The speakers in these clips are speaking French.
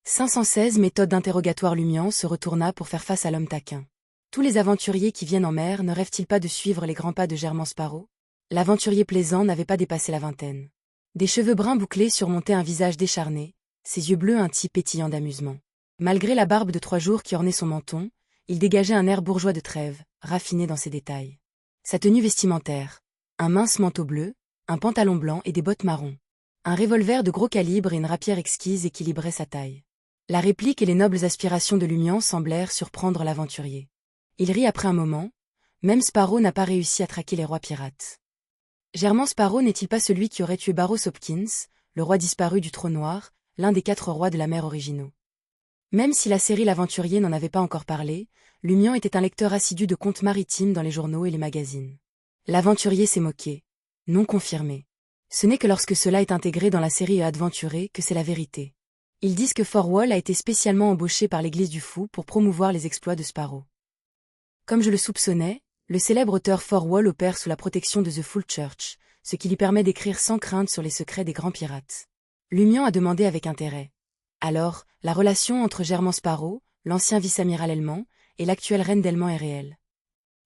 516 méthode d'interrogatoire. Lumian se retourna pour faire face à l'homme taquin. Tous les aventuriers qui viennent en mer ne rêvent-ils pas de suivre les grands pas de Germain Sparrow? L'aventurier plaisant n'avait pas dépassé la vingtaine. Des cheveux bruns bouclés surmontaient un visage décharné, ses yeux bleus un teint pétillant d'amusement. Malgré la barbe de 3 jours qui ornait son menton, il dégageait un air bourgeois de Trèves, raffiné dans ses détails. Sa tenue vestimentaire, un mince manteau bleu, un pantalon blanc et des bottes marron. Un revolver de gros calibre et une rapière exquise équilibraient sa taille. La réplique et les nobles aspirations de Lumian semblèrent surprendre l'aventurier. Il rit après un moment. Même Sparrow n'a pas réussi à traquer les rois pirates. Germain Sparrow n'est-il pas celui qui aurait tué Barrows Hopkins, le roi disparu du trône noir, l'un des 4 rois de la mer originaux? Même si la série L'Aventurier n'en avait pas encore parlé, Lumian était un lecteur assidu de contes maritimes dans les journaux et les magazines. L'aventurier s'est moqué. Non confirmé. Ce n'est que lorsque cela est intégré dans la série Adventuré que c'est la vérité. Ils disent que Forwall a été spécialement embauché par l'Église du Fou pour promouvoir les exploits de Sparrow. Comme je le soupçonnais, le célèbre auteur Forwall opère sous la protection de The Full Church, ce qui lui permet d'écrire sans crainte sur les secrets des grands pirates. Lumian a demandé avec intérêt. Alors, la relation entre Germain Sparrow, l'ancien vice-amiral allemand, et l'actuelle reine d'Elman est réelle.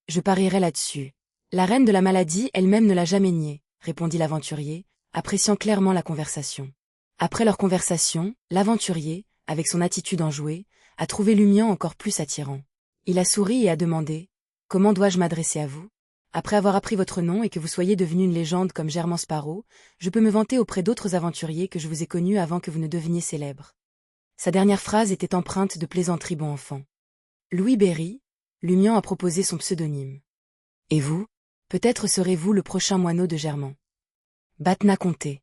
Je parierais là-dessus. La reine de la maladie elle-même ne l'a jamais nié, répondit l'aventurier, appréciant clairement la conversation. Après leur conversation, l'aventurier, avec son attitude enjouée, a trouvé Lumian encore plus attirant. Il a souri et a demandé « Comment dois-je m'adresser à vous ? Après avoir appris votre nom et que vous soyez devenu une légende comme Germain Sparrow, je peux me vanter auprès d'autres aventuriers que je vous ai connus avant que vous ne deveniez célèbre. » Sa dernière phrase était empreinte de plaisanterie bon enfant. Louis Berry, Lumian a proposé son pseudonyme. Et vous? Peut-être serez-vous le prochain moineau de Germain. Batna Comté.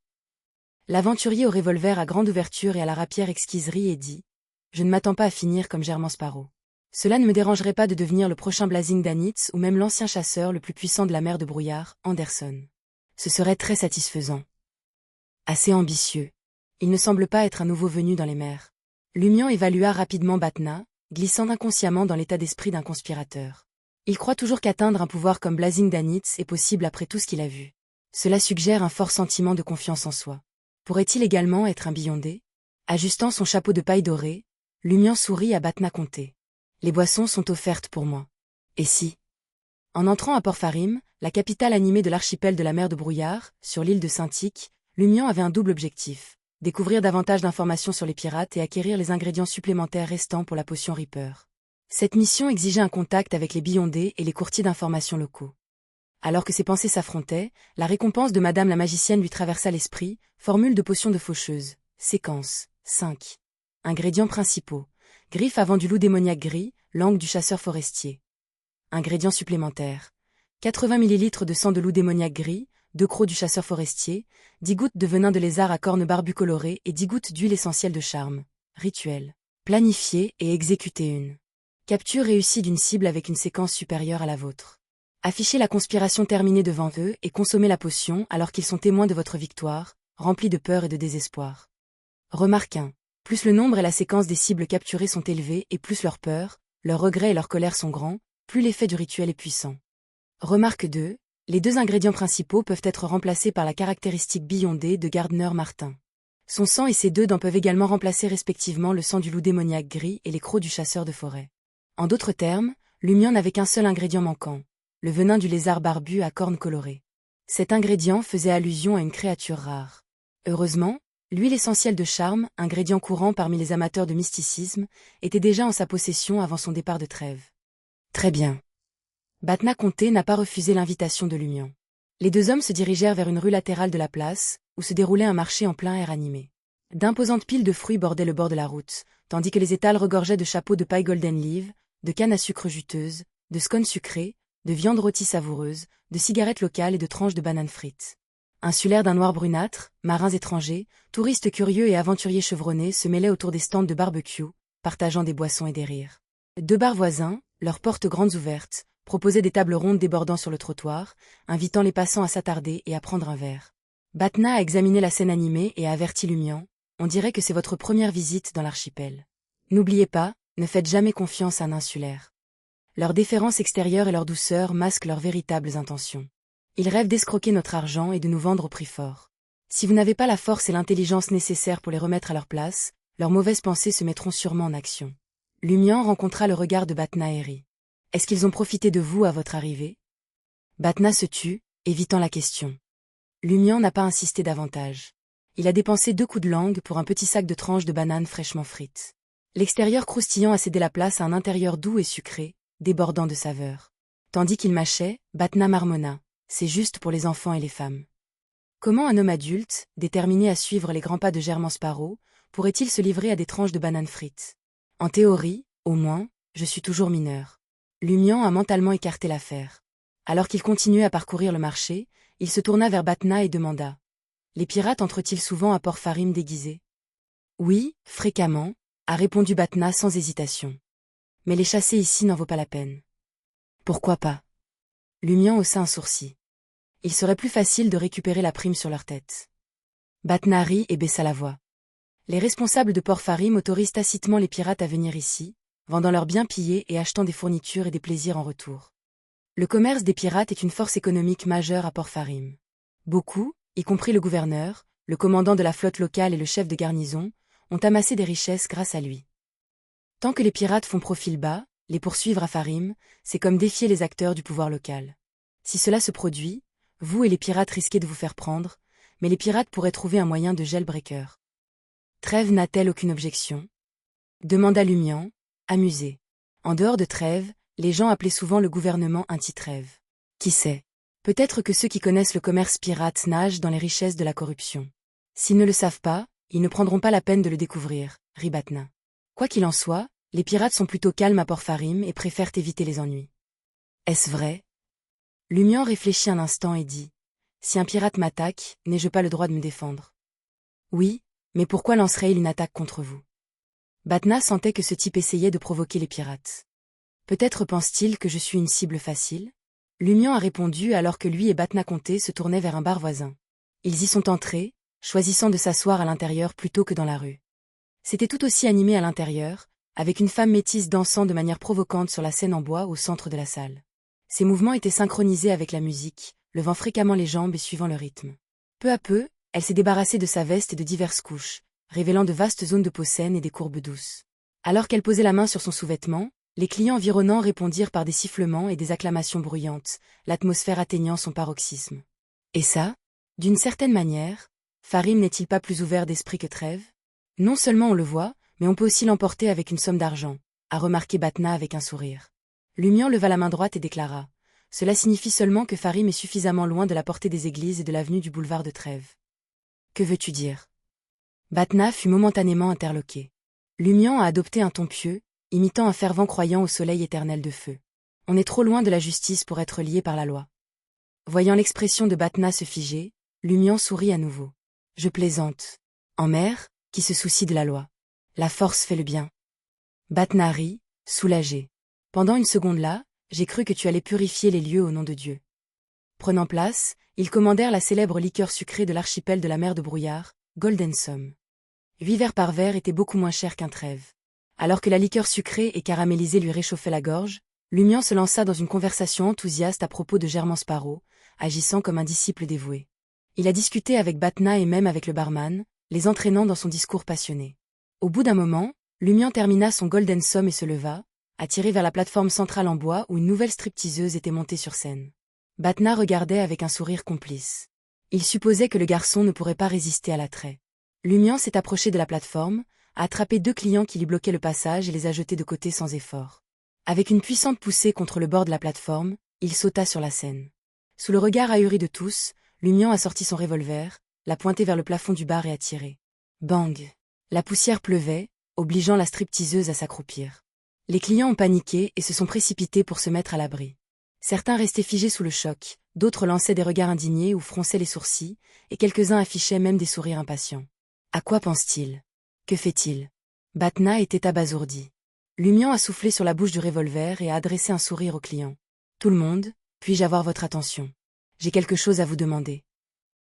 L'aventurier au revolver à grande ouverture et à la rapière exquiserie et dit « Je ne m'attends pas à finir comme Germain Sparrow. Cela ne me dérangerait pas de devenir le prochain Blazing Danitz ou même l'ancien chasseur le plus puissant de la mer de brouillard, Anderson. Ce serait très satisfaisant. Assez ambitieux. Il ne semble pas être un nouveau venu dans les mers. » Lumian évalua rapidement Batna, glissant inconsciemment dans l'état d'esprit d'un conspirateur. Il croit toujours qu'atteindre un pouvoir comme Blazing Danitz est possible après tout ce qu'il a vu. Cela suggère un fort sentiment de confiance en soi. Pourrait-il également être un Beyondé? Ajustant son chapeau de paille dorée, Lumian sourit à Batna Comté. Les boissons sont offertes pour moi. Et si? En entrant à Port-Farim, la capitale animée de l'archipel de la mer de Brouillard, sur l'île de Saint-Ic, Lumian avait un double objectif. Découvrir davantage d'informations sur les pirates et acquérir les ingrédients supplémentaires restants pour la potion Reaper. Cette mission exigeait un contact avec les Beyondés et les courtiers d'informations locaux. Alors que ses pensées s'affrontaient, la récompense de Madame la magicienne lui traversa l'esprit, formule de potion de faucheuse, séquence, 5. Ingrédients principaux. Griffe avant du loup démoniaque gris, langue du chasseur forestier. Ingrédients supplémentaires. 80 ml de sang de loup démoniaque gris, 2 crocs du chasseur forestier, 10 gouttes de venin de lézard à cornes barbues colorées et 10 gouttes d'huile essentielle de charme. Rituel. Planifier et exécuter une capture réussie d'une cible avec une séquence supérieure à la vôtre. Affichez la conspiration terminée devant eux et consommez la potion alors qu'ils sont témoins de votre victoire, remplis de peur et de désespoir. Remarque 1. Plus le nombre et la séquence des cibles capturées sont élevés et plus leur peur, leur regret et leur colère sont grands, plus l'effet du rituel est puissant. Remarque 2. Les 2 ingrédients principaux peuvent être remplacés par la caractéristique Beyondé de Gardner-Martin. Son sang et ses 2 dents peuvent également remplacer respectivement le sang du loup démoniaque gris et les crocs du chasseur de forêt. En d'autres termes, Lumian n'avait qu'un seul ingrédient manquant, le venin du lézard barbu à cornes colorées. Cet ingrédient faisait allusion à une créature rare. Heureusement, l'huile essentielle de charme, ingrédient courant parmi les amateurs de mysticisme, était déjà en sa possession avant son départ de Trèves. Très bien. Batna Comté n'a pas refusé l'invitation de Lumian. Les 2 hommes se dirigèrent vers une rue latérale de la place, où se déroulait un marché en plein air animé. D'imposantes piles de fruits bordaient le bord de la route, tandis que les étals regorgeaient de chapeaux de paille golden leaf, de cannes à sucre juteuses, de scones sucrés, de viande rôtie savoureuse, de cigarettes locales et de tranches de bananes frites. Insulaires d'un noir brunâtre, marins étrangers, touristes curieux et aventuriers chevronnés se mêlaient autour des stands de barbecue, partageant des boissons et des rires. 2 bars voisins, leurs portes grandes ouvertes, proposaient des tables rondes débordant sur le trottoir, invitant les passants à s'attarder et à prendre un verre. Batna a examiné la scène animée et a averti Lumian, on dirait que c'est votre première visite dans l'archipel. N'oubliez pas, ne faites jamais confiance à un insulaire. Leur déférence extérieure et leur douceur masquent leurs véritables intentions. Ils rêvent d'escroquer notre argent et de nous vendre au prix fort. Si vous n'avez pas la force et l'intelligence nécessaires pour les remettre à leur place, leurs mauvaises pensées se mettront sûrement en action. Lumian rencontra le regard de Batna et rit. Est-ce qu'ils ont profité de vous à votre arrivée? Batna se tut, évitant la question. Lumian n'a pas insisté davantage. Il a dépensé 2 coups de langue pour un petit sac de tranches de bananes fraîchement frites. L'extérieur croustillant a cédé la place à un intérieur doux et sucré, débordant de saveurs. Tandis qu'il mâchait, Batna marmonna. C'est juste pour les enfants et les femmes. Comment un homme adulte, déterminé à suivre les grands pas de Germain Sparrow, pourrait-il se livrer à des tranches de bananes frites? En théorie, au moins, je suis toujours mineur. Lumian a mentalement écarté l'affaire. Alors qu'il continuait à parcourir le marché, il se tourna vers Batna et demanda. Les pirates entrent-ils souvent à Port Farim déguisés? Oui, fréquemment, a répondu Batna sans hésitation. Mais les chasser ici n'en vaut pas la peine. Pourquoi pas? Lumian haussa un sourcil. Il serait plus facile de récupérer la prime sur leur tête. Batna rit et baissa la voix. Les responsables de Port Farim autorisent tacitement les pirates à venir ici, vendant leurs biens pillés et achetant des fournitures et des plaisirs en retour. Le commerce des pirates est une force économique majeure à Port Farim. Beaucoup, y compris le gouverneur, le commandant de la flotte locale et le chef de garnison, ont amassé des richesses grâce à lui. Tant que les pirates font profil bas, les poursuivre à Farim, c'est comme défier les acteurs du pouvoir local. Si cela se produit, vous et les pirates risquez de vous faire prendre, mais les pirates pourraient trouver un moyen de jailbreaker. Trêve n'a-t-elle aucune objection? Demanda Lumian, amusé. En dehors de Trêve, les gens appelaient souvent le gouvernement anti-Trêve. Qui sait? Peut-être que ceux qui connaissent le commerce pirate nagent dans les richesses de la corruption. S'ils ne le savent pas, ils ne prendront pas la peine de le découvrir, rit Batna. Quoi qu'il en soit, les pirates sont plutôt calmes à Port Farim et préfèrent éviter les ennuis. Est-ce vrai? Lumian réfléchit un instant et dit. Si un pirate m'attaque, n'ai-je pas le droit de me défendre? Oui, mais pourquoi lancerait-il une attaque contre vous? Batna sentait que ce type essayait de provoquer les pirates. Peut-être pense-t-il que je suis une cible facile? Lumian a répondu alors que lui et Batna Conté se tournaient vers un bar voisin. Ils y sont entrés, choisissant de s'asseoir à l'intérieur plutôt que dans la rue. C'était tout aussi animé à l'intérieur, avec une femme métisse dansant de manière provocante sur la scène en bois au centre de la salle. Ses mouvements étaient synchronisés avec la musique, levant fréquemment les jambes et suivant le rythme. Peu à peu, elle s'est débarrassée de sa veste et de diverses couches, révélant de vastes zones de peau saine et des courbes douces. Alors qu'elle posait la main sur son sous-vêtement, les clients environnants répondirent par des sifflements et des acclamations bruyantes, l'atmosphère atteignant son paroxysme. Et ça? D'une certaine manière, Farim n'est-il pas plus ouvert d'esprit que Trêve? Non seulement on le voit, mais on peut aussi l'emporter avec une somme d'argent, a remarqué Batna avec un sourire. Lumian leva la main droite et déclara. Cela signifie seulement que Farim est suffisamment loin de la portée des églises et de l'avenue du boulevard de Trêve. Que veux-tu dire? Batna fut momentanément interloqué. Lumian a adopté un ton pieux, imitant un fervent croyant au soleil éternel de feu. On est trop loin de la justice pour être lié par la loi. Voyant l'expression de Batna se figer, Lumian sourit à nouveau. Je plaisante. En mer, qui se soucie de la loi. La force fait le bien. Batna rit, soulagé. Pendant une seconde là, j'ai cru que tu allais purifier les lieux au nom de Dieu. Prenant place, ils commandèrent la célèbre liqueur sucrée de l'archipel de la mer de Brouillard, Golden Somme. 8 verres par verre était beaucoup moins cher qu'un Trêve. Alors que la liqueur sucrée et caramélisée lui réchauffait la gorge, Lumian se lança dans une conversation enthousiaste à propos de Germain Sparrow, agissant comme un disciple dévoué. Il a discuté avec Batna et même avec le barman, les entraînant dans son discours passionné. Au bout d'un moment, Lumian termina son Golden Somme et se leva, attiré vers la plateforme centrale en bois où une nouvelle stripteaseuse était montée sur scène. Batna regardait avec un sourire complice. Il supposait que le garçon ne pourrait pas résister à l'attrait. Lumian s'est approché de la plateforme, a attrapé 2 clients qui lui bloquaient le passage et les a jetés de côté sans effort. Avec une puissante poussée contre le bord de la plateforme, il sauta sur la scène. Sous le regard ahuri de tous, Lumian a sorti son revolver, l'a pointé vers le plafond du bar et a tiré. Bang! La poussière pleuvait, obligeant la stripteaseuse à s'accroupir. Les clients ont paniqué et se sont précipités pour se mettre à l'abri. Certains restaient figés sous le choc, d'autres lançaient des regards indignés ou fronçaient les sourcils, et quelques-uns affichaient même des sourires impatients. À quoi pense-t-il? Que fait-il? Batna était abasourdi. Lumian a soufflé sur la bouche du revolver et a adressé un sourire au client. Tout le monde, puis-je avoir votre attention? J'ai quelque chose à vous demander.